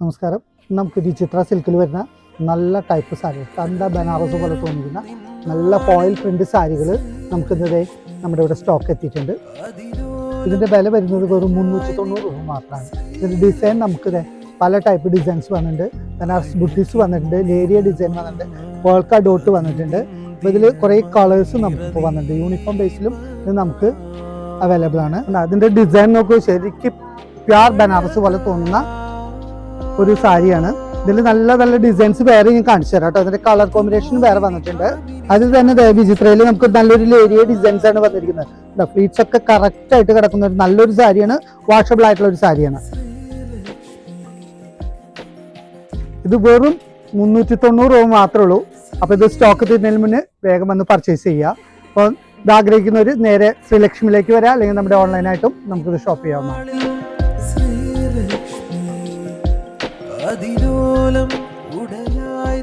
നമസ്കാരം. നമുക്ക് വിചിത്ര സിൽക്കിൽ വരുന്ന നല്ല ടൈപ്പ് സാരി, തന്ത ബനാറസ് പോലെ തോന്നിക്കുന്ന നല്ല ഫോയിൽ പ്രിന്റ് സാരികൾ നമുക്കിന്നതേ നമ്മുടെ ഇവിടെ സ്റ്റോക്ക് എത്തിയിട്ടുണ്ട്. ഇതിൻ്റെ വില വരുന്നത് വെറും 390 രൂപ മാത്രമാണ്. ഇതിൻ്റെ ഡിസൈൻ നമുക്കിത് പല ടൈപ്പ് ഡിസൈൻസ് വന്നിട്ടുണ്ട്. ബനാറസ് ബുട്ടീസ് വന്നിട്ടുണ്ട്, ലേരിയ ഡിസൈൻ വന്നിട്ടുണ്ട്, പോൾക്ക ഡോട്ട് വന്നിട്ടുണ്ട്. അപ്പോൾ ഇതിൽ കുറേ കളേഴ്സ് നമുക്കിപ്പോൾ വന്നിട്ടുണ്ട്. യൂണിഫോം ബേസിലും ഇത് നമുക്ക് അവൈലബിൾ ആണ്. അതിൻ്റെ ഡിസൈൻ നോക്കുക, ശരിക്കും പ്യുർ ബനാറസ് പോലെ തോന്നുന്ന ഒരു സാരിയാണ്. ഇതിൽ നല്ല നല്ല ഡിസൈൻസ് വേറെ ഞാൻ കാണിച്ചു തരാം കേട്ടോ. അതിന്റെ കളർ കോമ്പിനേഷൻ വേറെ വന്നിട്ടുണ്ട്. അതിൽ തന്നെ വിചിത്രയിൽ നമുക്ക് നല്ലൊരു ലേരിയ ഡിസൈൻസ് ആണ് വന്നിരിക്കുന്നത്. ഫ്ലീറ്റ്സ് ഒക്കെ കറക്റ്റ് ആയിട്ട് കിടക്കുന്ന ഒരു നല്ലൊരു സാരിയാണ്, വാഷബിൾ ആയിട്ടുള്ള ഒരു സാരിയാണ്. ഇത് വെറും 390 രൂപ മാത്രമേ ഉള്ളൂ. അപ്പോൾ ഇത് സ്റ്റോക്ക് തീരുന്നതിന് മുന്നേ വേഗം വന്ന് പർച്ചേസ് ചെയ്യുക. അപ്പോൾ ഇത് ആഗ്രഹിക്കുന്നവർ നേരെ ശ്രീലക്ഷ്മിയിലേക്ക് വരാം, അല്ലെങ്കിൽ നമ്മുടെ ഓൺലൈനായിട്ടും നമുക്കിത് ഷോപ്പ് ചെയ്യാവുന്നതാണ്. അതിലോലം ഉടലായി